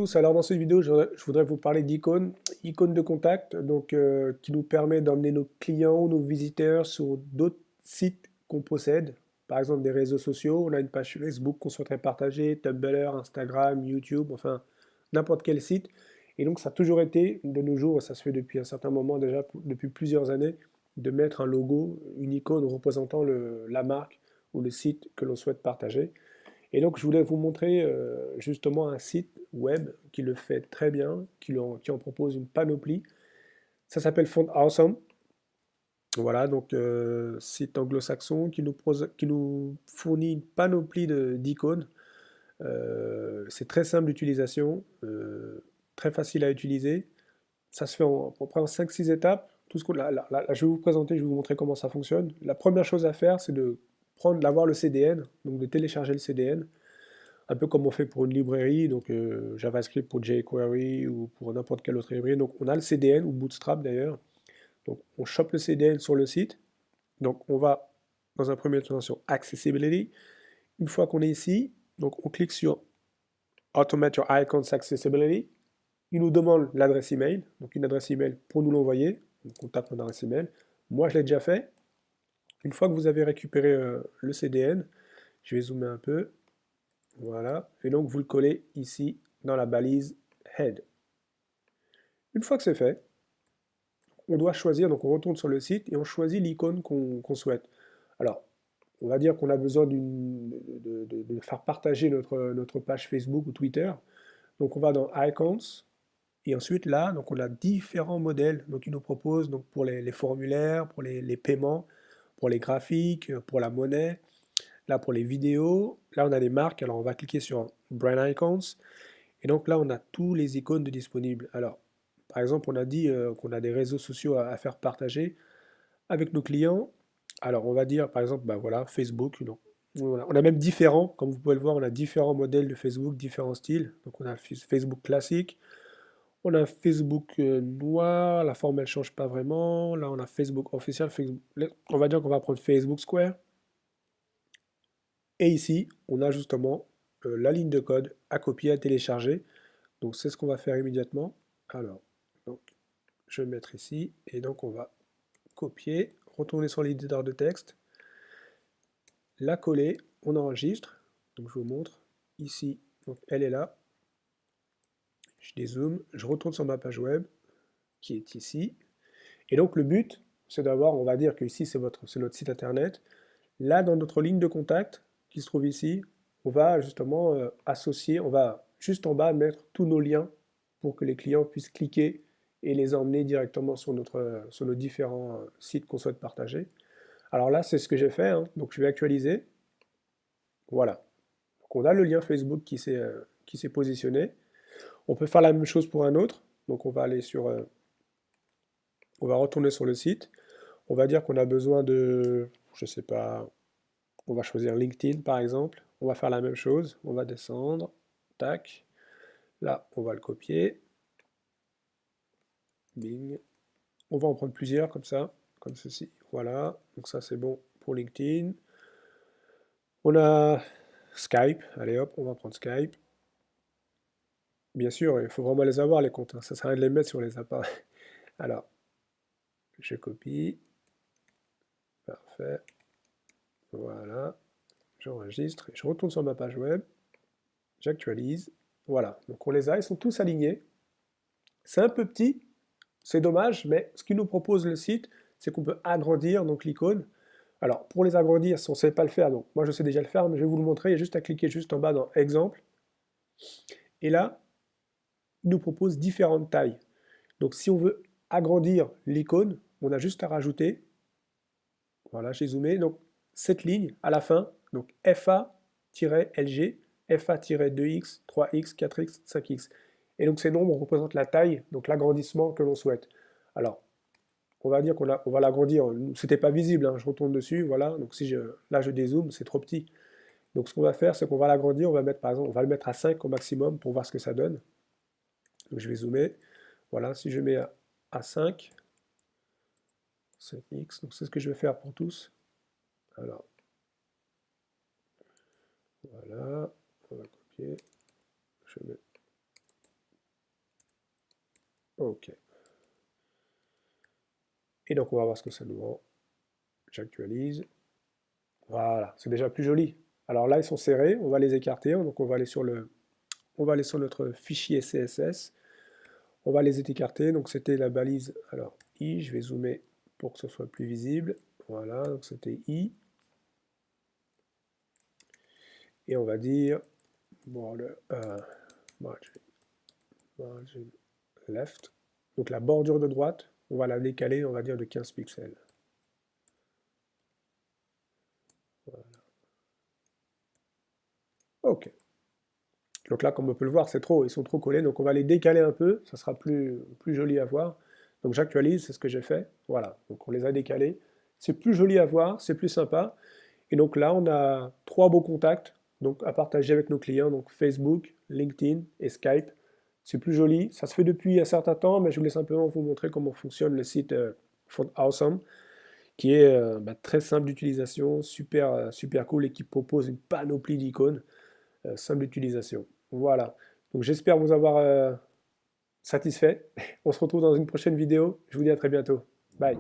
tous, alors dans cette vidéo je voudrais vous parler d'icônes, icônes de contact, donc qui nous permet d'emmener nos clients, nos visiteurs sur d'autres sites qu'on possède, par exemple des réseaux sociaux, on a une page Facebook qu'on souhaiterait partager, Tumblr, Instagram, YouTube, enfin n'importe quel site, et donc ça a toujours été, de nos jours, et ça se fait depuis un certain moment déjà, depuis plusieurs années, de mettre un logo, une icône représentant la marque ou le site que l'on souhaite partager. Et donc, je voulais vous montrer justement un site web qui le fait très bien, qui en propose une panoplie. Ça s'appelle Font Awesome. Voilà, donc site anglo-saxon qui nous fournit une panoplie d'icônes. C'est très simple d'utilisation, très facile à utiliser. Ça se fait à peu près en 5-6 étapes. Tout ce là, je vais vous présenter, je vais vous montrer comment ça fonctionne. La première chose à faire, c'est d'avoir le CDN, donc de télécharger le CDN. Un peu comme on fait pour une librairie, donc JavaScript pour jQuery ou pour n'importe quelle autre librairie. Donc on a le CDN ou Bootstrap d'ailleurs. Donc on chope le CDN sur le site. Donc on va dans un premier temps sur Accessibility. Une fois qu'on est ici, donc on clique sur Automate your icons accessibility. Il nous demande l'adresse email, donc une adresse email pour nous l'envoyer. Donc on tape mon adresse email. Moi je l'ai déjà fait. Une fois que vous avez récupéré le CDN, je vais zoomer un peu. Voilà, et donc vous le collez ici dans la balise Head. Une fois que c'est fait, on doit choisir, donc on retourne sur le site et on choisit l'icône qu'on souhaite. Alors, on va dire qu'on a besoin de faire partager notre page Facebook ou Twitter. Donc on va dans Icons, et ensuite là, donc on a différents modèles. Donc il nous propose donc, pour les formulaires, pour les paiements, pour les graphiques, pour la monnaie. Là, pour les vidéos, là, on a des marques. Alors, on va cliquer sur Brand Icons. Et donc là, on a tous les icônes de disponibles. Alors, par exemple, on a dit qu'on a des réseaux sociaux à faire partager avec nos clients. Alors, on va dire, par exemple, bah voilà, Facebook. Donc, voilà. On a même différents, comme vous pouvez le voir, on a différents modèles de Facebook, différents styles. Donc, on a Facebook classique. On a Facebook noir. La forme, elle ne change pas vraiment. Là, on a Facebook officiel. On va dire qu'on va prendre Facebook Square. Et ici, on a justement la ligne de code à copier, à télécharger. Donc c'est ce qu'on va faire immédiatement. Alors, donc, je vais mettre ici, et donc on va copier, retourner sur l'éditeur de texte, la coller, on enregistre. Donc je vous montre ici, donc elle est là. Je dézoome, je retourne sur ma page web qui est ici. Et donc le but, c'est d'avoir, on va dire que ici c'est notre site internet. Là, dans notre ligne de contact qui se trouve ici, on va justement associer, on va juste en bas mettre tous nos liens pour que les clients puissent cliquer et les emmener directement sur nos différents sites qu'on souhaite partager. Alors là, c'est ce que j'ai fait, hein. Donc je vais actualiser. Voilà. Donc on a le lien Facebook qui s'est positionné. On peut faire la même chose pour un autre. Donc on va aller on va retourner sur le site. On va dire qu'on a besoin de, je sais pas, on va choisir LinkedIn par exemple. On va faire la même chose. On va descendre. Tac. Là, on va le copier. Bing. On va en prendre plusieurs comme ça. Comme ceci. Voilà. Donc ça, c'est bon pour LinkedIn. On a Skype. Allez hop, on va prendre Skype. Bien sûr, il faut vraiment les avoir les comptes, hein. Ça sert à rien de les mettre sur les appareils. Alors, je copie. Parfait. Voilà. J'enregistre. Je retourne sur ma page web. J'actualise. Voilà. Donc on les a. Ils sont tous alignés. C'est un peu petit, c'est dommage, mais ce qu'il nous propose le site, c'est qu'on peut agrandir donc l'icône. Alors pour les agrandir, si on ne sait pas le faire, donc moi je sais déjà le faire, mais je vais vous le montrer, il y a juste à cliquer juste en bas dans Exemple. Et là, il nous propose différentes tailles. Donc si on veut agrandir l'icône, on a juste à rajouter, voilà, j'ai zoomé, donc cette ligne à la fin, donc FA-LG, FA-2X, 3X, 4X, 5X. Et donc ces nombres représentent la taille, donc l'agrandissement que l'on souhaite. Alors, on va dire on va l'agrandir. C'était pas visible, hein, je retourne dessus, voilà. Donc si là je dézoome, c'est trop petit. Donc ce qu'on va faire, c'est qu'on va l'agrandir, on va mettre par exemple, on va le mettre à 5 au maximum pour voir ce que ça donne. Donc je vais zoomer. Voilà, si je mets à 5, 5x, donc c'est ce que je vais faire pour tous. Alors, voilà, on va copier. Je mets OK. Et donc on va voir ce que ça nous rend. J'actualise. Voilà, c'est déjà plus joli. Alors là, ils sont serrés, on va les écarter, donc on va aller sur notre fichier CSS, on va les écarter, donc c'était la balise, alors I, je vais zoomer pour que ce soit plus visible, voilà, donc c'était I, et on va dire, bon, margin left, donc la bordure de droite, on va la décaler, on va dire de 15 pixels. Voilà. Ok. Donc là, comme on peut le voir, ils sont trop collés, donc on va les décaler un peu, ça sera plus joli à voir. Donc j'actualise, c'est ce que j'ai fait. Voilà, donc on les a décalés. C'est plus joli à voir, c'est plus sympa. Et donc là, on a 3 beaux contacts donc à partager avec nos clients, donc Facebook, LinkedIn et Skype. C'est plus joli, ça se fait depuis un certain temps, mais je voulais simplement vous montrer comment fonctionne le site Font Awesome, qui est très simple d'utilisation, super cool et qui propose une panoplie d'icônes simple d'utilisation. Voilà. Donc j'espère vous avoir satisfait. On se retrouve dans une prochaine vidéo. Je vous dis à très bientôt. Bye.